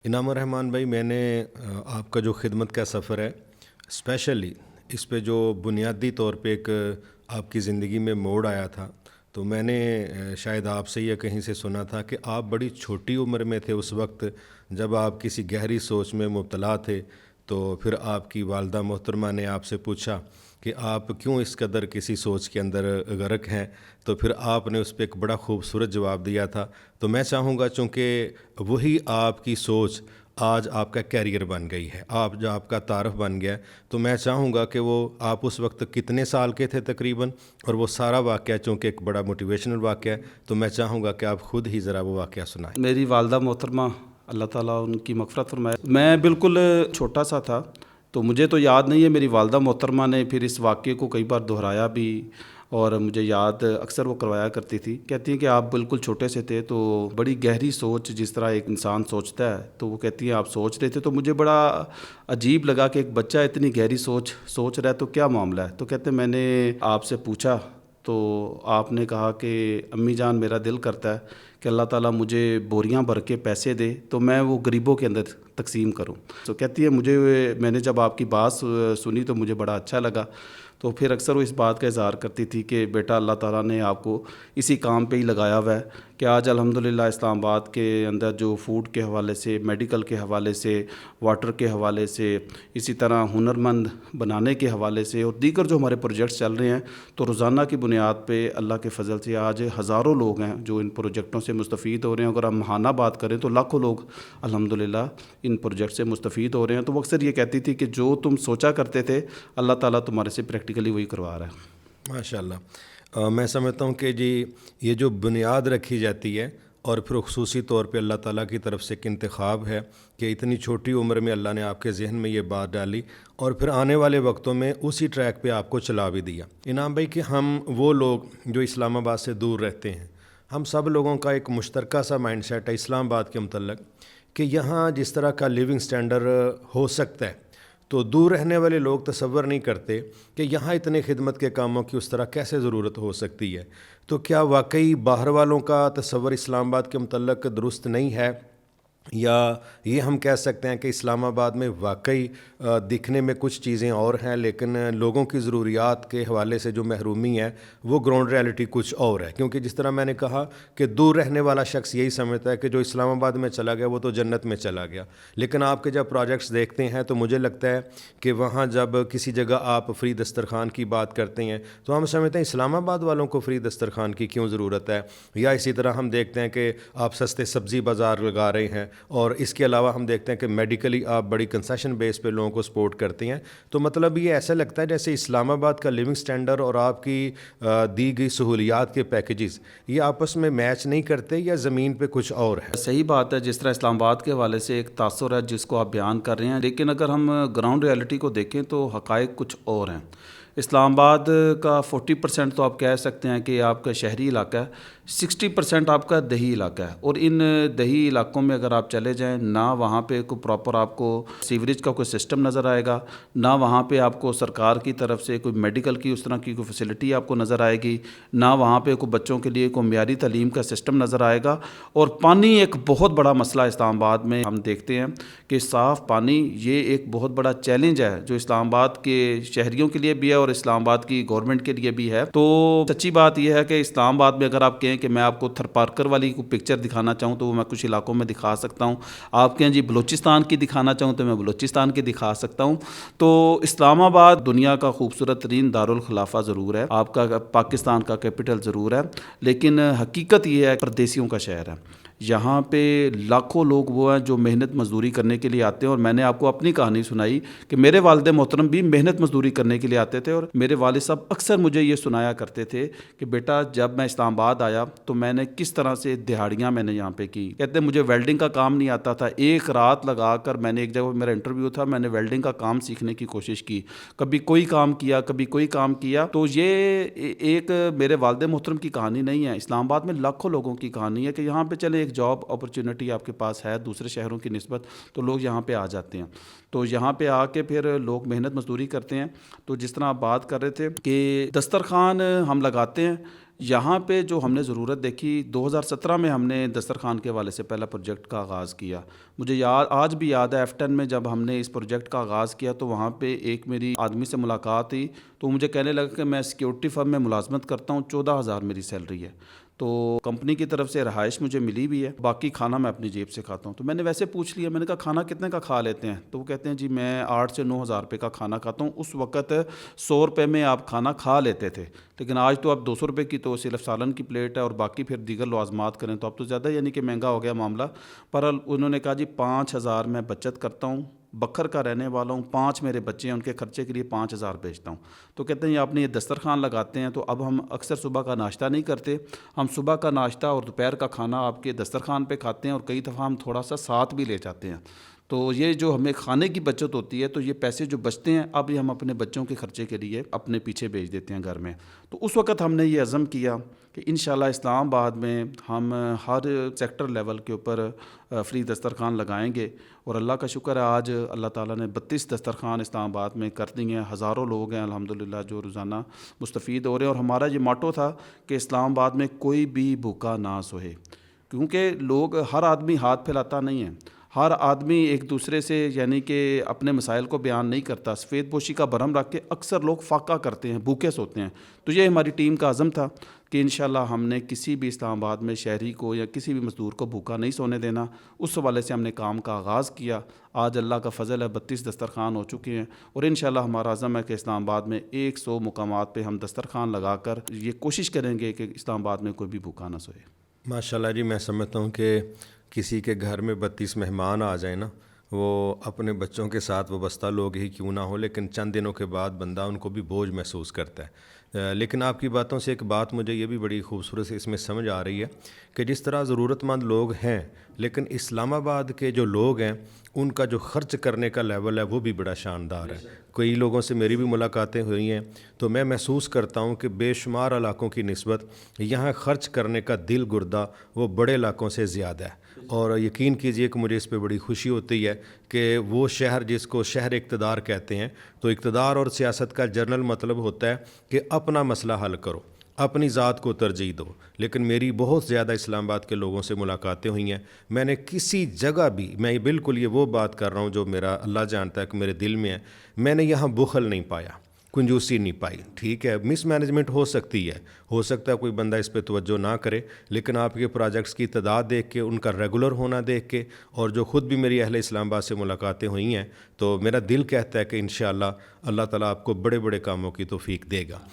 انعام الرحمان بھائی، میں نے آپ کا جو خدمت کا سفر ہے اسپیشلی اس پہ جو بنیادی طور پہ ایک آپ کی زندگی میں موڑ آیا تھا، تو میں نے شاید آپ سے یا کہیں سے سنا تھا کہ آپ بڑی چھوٹی عمر میں تھے اس وقت جب آپ کسی گہری سوچ میں مبتلا تھے، تو پھر آپ کی والدہ محترمہ نے آپ سے پوچھا کہ آپ کیوں اس قدر کسی سوچ کے اندر غرق ہیں، تو پھر آپ نے اس پہ ایک بڑا خوبصورت جواب دیا تھا۔ تو میں چاہوں گا، چونکہ وہی آپ کی سوچ آج آپ کا کیریئر بن گئی ہے، جو آپ کا تعارف بن گیا ہے، تو میں چاہوں گا کہ وہ آپ اس وقت کتنے سال کے تھے تقریباً، اور وہ سارا واقعہ چونکہ ایک بڑا موٹیویشنل واقعہ ہے، تو میں چاہوں گا کہ آپ خود ہی ذرا وہ واقعہ سنائیں۔ میری والدہ محترمہ، اللہ تعالیٰ ان کی مغفرت فرمائے، میں بالکل چھوٹا سا تھا تو مجھے تو یاد نہیں ہے۔ میری والدہ محترمہ نے پھر اس واقعے کو کئی بار دہرایا بھی، اور مجھے یاد اکثر وہ کروایا کرتی تھی۔ کہتی ہیں کہ آپ بالکل چھوٹے سے تھے تو بڑی گہری سوچ جس طرح ایک انسان سوچتا ہے، تو وہ کہتی ہیں آپ سوچ رہے تھے، تو مجھے بڑا عجیب لگا کہ ایک بچہ اتنی گہری سوچ رہا ہے تو کیا معاملہ ہے۔ تو کہتے ہیں میں نے آپ سے پوچھا تو آپ نے کہا کہ امی جان، میرا دل کرتا ہے کہ اللہ تعالیٰ مجھے بوریاں بھر کے پیسے دے تو میں وہ غریبوں کے اندر تقسیم کروں۔ تو کہتی ہے میں نے جب آپ کی بات سنی تو مجھے بڑا اچھا لگا، تو پھر اکثر وہ اس بات کا اظہار کرتی تھی کہ بیٹا، اللہ تعالیٰ نے آپ کو اسی کام پہ ہی لگایا ہوا ہے کہ آج الحمدللہ اسلام آباد کے اندر جو فوڈ کے حوالے سے، میڈیکل کے حوالے سے، واٹر کے حوالے سے، اسی طرح ہنرمند بنانے کے حوالے سے اور دیگر جو ہمارے پروجیکٹس چل رہے ہیں، تو روزانہ کی بنیاد پہ اللہ کے فضل سے آج ہزاروں لوگ ہیں جو ان پروجیکٹوں سے مستفید ہو رہے ہیں۔ اگر ہم ماہانہ بات کریں تو لاکھوں لوگ الحمدللہ ان پروجیکٹ سے مستفید ہو رہے ہیں۔ تو وہ اکثر یہ کہتی تھی کہ جو تم سوچا کرتے تھے، اللہ تعالیٰ تمہارے سے پریکٹیکلی وہی کروا رہا ہے۔ ماشاء اللہ، میں سمجھتا ہوں کہ جی یہ جو بنیاد رکھی جاتی ہے، اور پھر خصوصی طور پہ اللہ تعالیٰ کی طرف سے ایک انتخاب ہے کہ اتنی چھوٹی عمر میں اللہ نے آپ کے ذہن میں یہ بات ڈالی، اور پھر آنے والے وقتوں میں اسی ٹریک پہ آپ کو چلا بھی دیا۔ انعام بھائی، کہ ہم وہ لوگ جو اسلام آباد سے دور رہتے ہیں، ہم سب لوگوں کا ایک مشترکہ سا مائنڈ سیٹ ہے اسلام آباد کے متعلق کہ یہاں جس طرح کا لیونگ سٹینڈرڈ ہو سکتا ہے، تو دور رہنے والے لوگ تصور نہیں کرتے کہ یہاں اتنے خدمت کے کاموں کی اس طرح کیسے ضرورت ہو سکتی ہے۔ تو کیا واقعی باہر والوں کا تصور اسلام آباد کے متعلق درست نہیں ہے، یا یہ ہم کہہ سکتے ہیں کہ اسلام آباد میں واقعی دکھنے میں کچھ چیزیں اور ہیں، لیکن لوگوں کی ضروریات کے حوالے سے جو محرومی ہے وہ گراؤنڈ ریالٹی کچھ اور ہے؟ کیونکہ جس طرح میں نے کہا کہ دور رہنے والا شخص یہی سمجھتا ہے کہ جو اسلام آباد میں چلا گیا وہ تو جنت میں چلا گیا، لیکن آپ کے جب پروجیکٹس دیکھتے ہیں تو مجھے لگتا ہے کہ وہاں جب کسی جگہ آپ فری دسترخوان کی بات کرتے ہیں تو ہم سمجھتے ہیں اسلام آباد والوں کو فری دسترخوان کی کیوں ضرورت ہے، یا اسی طرح ہم دیکھتے ہیں کہ آپ سستے سبزی بازار لگا رہے ہیں، اور اس کے علاوہ ہم دیکھتے ہیں کہ میڈیکلی آپ بڑی کنسیشن بیس پہ لوگوں کو سپورٹ کرتے ہیں۔ تو مطلب یہ ایسا لگتا ہے جیسے اسلام آباد کا لیونگ سٹینڈرڈ اور آپ کی دی گئی سہولیات کے پیکیجز یہ آپس میں میچ نہیں کرتے، یا زمین پہ کچھ اور ہے؟ صحیح بات ہے، جس طرح اسلام آباد کے حوالے سے ایک تاثر ہے جس کو آپ بیان کر رہے ہیں، لیکن اگر ہم گراؤنڈ ریالٹی کو دیکھیں تو حقائق کچھ اور ہیں۔ اسلام آباد کا 40% تو آپ کہہ سکتے ہیں کہ آپ کا شہری علاقہ ہے، 60% آپ کا دیہی علاقہ ہے، اور ان دیہی علاقوں میں اگر آپ چلے جائیں، نہ وہاں پہ کوئی پراپر آپ کو سیوریج کا کوئی سسٹم نظر آئے گا، نہ وہاں پہ آپ کو سرکار کی طرف سے کوئی میڈیکل کی اس طرح کی کوئی فیسلٹی آپ کو نظر آئے گی، نہ وہاں پہ کوئی بچوں کے لیے کوئی معیاری تعلیم کا سسٹم نظر آئے گا۔ اور پانی ایک بہت بڑا مسئلہ اسلام آباد میں ہم دیکھتے ہیں کہ صاف پانی یہ ایک بہت بڑا چیلنج ہے جو اسلام آباد کے شہریوں کے لیے بھی ہے اور اسلام آباد کی گورنمنٹ کے لیے بھی ہے۔ تو سچی بات یہ ہے کہ اسلام آباد میں اگر آپ کہیں کہ میں آپ کو تھر پارکر والی کو پکچر دکھانا چاہوں تو وہ میں کچھ علاقوں میں دکھا سکتا ہوں، آپ کہیں جی بلوچستان کی دکھانا چاہوں تو میں بلوچستان کی دکھا سکتا ہوں۔ تو اسلام آباد دنیا کا خوبصورت ترین دارالخلافہ ضرور ہے، آپ کا پاکستان کا کیپٹل ضرور ہے، لیکن حقیقت یہ ہے پردیسیوں کا شہر ہے۔ یہاں پہ لاکھوں لوگ وہ ہیں جو محنت مزدوری کرنے کے لیے آتے ہیں، اور میں نے آپ کو اپنی کہانی سنائی کہ میرے والد محترم بھی محنت مزدوری کرنے کے لیے آتے تھے، اور میرے والد صاحب اکثر مجھے یہ سنایا کرتے تھے کہ بیٹا، جب میں اسلام آباد آیا تو میں نے کس طرح سے دہاڑیاں میں نے یہاں پہ کی۔ کہتے ہیں مجھے ویلڈنگ کا کام نہیں آتا تھا، ایک رات لگا کر میں نے، ایک جگہ میرا انٹرویو تھا، میں نے ویلڈنگ کا کام سیکھنے کی کوشش کی، کبھی کوئی کام کیا کبھی کوئی کام کیا۔ تو یہ ایک میرے والد محترم کی کہانی نہیں ہے، اسلام آباد میں لاکھوں لوگوں کی کہانی ہے کہ یہاں پہ چلے ایک جاب اپرچونٹی آپ کے پاس ہے دوسرے شہروں کی نسبت، تو لوگ یہاں پہ آ جاتے ہیں۔ تو یہاں پہ آ کے پھر لوگ محنت مزدوری کرتے ہیں۔ تو جس طرح آپ بات کر رہے تھے کہ دسترخوان ہم لگاتے ہیں، یہاں پہ جو ہم نے ضرورت دیکھی 2017 میں ہم نے دسترخوان کے حوالے سے پہلا پروجیکٹ کا آغاز کیا. مجھے آج بھی یاد ہے F10 میں جب ہم نے اس پروجیکٹ کا آغاز کیا تو وہاں پہ ایک میری آدمی سے ملاقات ہوئی تو مجھے کہنے لگا کہ میں سیکیورٹی فرم میں ملازمت کرتا ہوں, 14,000 میری سیلری ہے, تو کمپنی کی طرف سے رہائش مجھے ملی بھی ہے, باقی کھانا میں اپنی جیب سے کھاتا ہوں. تو میں نے ویسے پوچھ لیا, میں نے کہا کھانا کتنے کا کھا لیتے ہیں؟ تو وہ کہتے ہیں جی میں 8 سے 9,000 روپے کا کھانا کھاتا ہوں. اس وقت 100 روپے میں آپ کھانا کھا لیتے تھے, لیکن آج تو اب 200 روپے کی تو صرف سالن کی پلیٹ ہے, اور باقی پھر دیگر لوازمات کریں تو اب تو زیادہ یعنی کہ مہنگا ہو گیا معاملہ. پر انہوں نے کہا جی 5,000 میں بچت کرتا ہوں, بکھر کا رہنے والا ہوں, 5 میرے بچے ہیں, ان کے خرچے کے لیے 5,000 بیچتا ہوں. تو کہتے ہیں آپ نے یہ دسترخوان لگاتے ہیں تو اب ہم اکثر صبح کا ناشتہ نہیں کرتے, ہم صبح کا ناشتہ اور دوپہر کا کھانا آپ کے دسترخوان پہ کھاتے ہیں, اور کئی دفعہ ہم تھوڑا سا ساتھ بھی لے جاتے ہیں. تو یہ جو ہمیں کھانے کی بچت ہوتی ہے, تو یہ پیسے جو بچتے ہیں اب یہ ہم اپنے بچوں کے خرچے کے لیے اپنے پیچھے بھیج دیتے ہیں گھر میں. تو اس وقت ہم نے یہ عزم کیا کہ انشاءاللہ اسلام آباد میں ہم ہر سیکٹر لیول کے اوپر فری دسترخوان لگائیں گے. اور اللہ کا شکر ہے آج اللہ تعالیٰ نے 32 دسترخوان اسلام آباد میں کر دی ہیں. ہزاروں لوگ ہیں الحمدللہ جو روزانہ مستفید ہو رہے ہیں. اور ہمارا یہ ماٹو تھا کہ اسلام آباد میں کوئی بھی بھوکا نہ سوئے, کیونکہ لوگ ہر آدمی ہاتھ پھیلاتا نہیں ہے, ہر آدمی ایک دوسرے سے یعنی کہ اپنے مسائل کو بیان نہیں کرتا. سفید پوشی کا بھرم رکھ کے اکثر لوگ فاقہ کرتے ہیں, بھوکے سوتے ہیں. تو یہ ہماری ٹیم کا عزم تھا کہ انشاءاللہ ہم نے کسی بھی اسلام آباد میں شہری کو یا کسی بھی مزدور کو بھوکا نہیں سونے دینا. اس حوالے سے ہم نے کام کا آغاز کیا. آج اللہ کا فضل ہے 32 دسترخوان ہو چکے ہیں, اور انشاءاللہ ہمارا عزم ہے کہ اسلام آباد میں 100 مقامات پہ ہم دسترخوان لگا کر یہ کوشش کریں گے کہ اسلام آباد میں کوئی بھی بھوکا نہ سوئے. ماشاءاللہ جی, میں سمجھتا ہوں کہ کسی کے گھر میں 32 مہمان آ جائیں نا, وہ اپنے بچوں کے ساتھ وابستہ لوگ ہی کیوں نہ ہو, لیکن چند دنوں کے بعد بندہ ان کو بھی بوجھ محسوس کرتا ہے. لیکن آپ کی باتوں سے ایک بات مجھے یہ بھی بڑی خوبصورت سے اس میں سمجھ آ رہی ہے کہ جس طرح ضرورت مند لوگ ہیں, لیکن اسلام آباد کے جو لوگ ہیں ان کا جو خرچ کرنے کا لیول ہے وہ بھی بڑا شاندار ہے. کئی لوگوں سے میری بھی ملاقاتیں ہوئی ہیں تو میں محسوس کرتا ہوں کہ بے شمار علاقوں کی نسبت یہاں خرچ کرنے کا دل گردہ وہ بڑے علاقوں سے زیادہ ہے. اور یقین کیجئے کہ مجھے اس پہ بڑی خوشی ہوتی ہے کہ وہ شہر جس کو شہر اقتدار کہتے ہیں, تو اقتدار اور سیاست کا جنرل مطلب ہوتا ہے کہ اپنا مسئلہ حل کرو, اپنی ذات کو ترجیح دو. لیکن میری بہت زیادہ اسلام آباد کے لوگوں سے ملاقاتیں ہوئی ہیں, میں نے کسی جگہ بھی, میں بالکل یہ وہ بات کر رہا ہوں جو میرا اللہ جانتا ہے کہ میرے دل میں ہے, میں نے یہاں بخل نہیں پایا, کنجوسی نہیں پائی. ٹھیک ہے مس مینجمنٹ ہو سکتی ہے, ہو سکتا ہے کوئی بندہ اس پہ توجہ نہ کرے, لیکن آپ کے پروجیکٹس کی تعداد دیکھ کے, ان کا ریگولر ہونا دیکھ کے, اور جو خود بھی میری اہل اسلام آباد سے ملاقاتیں ہوئی ہیں, تو میرا دل کہتا ہے کہ انشاءاللہ اللہ تعالیٰ آپ کو بڑے بڑے کاموں کی توفیق دے گا.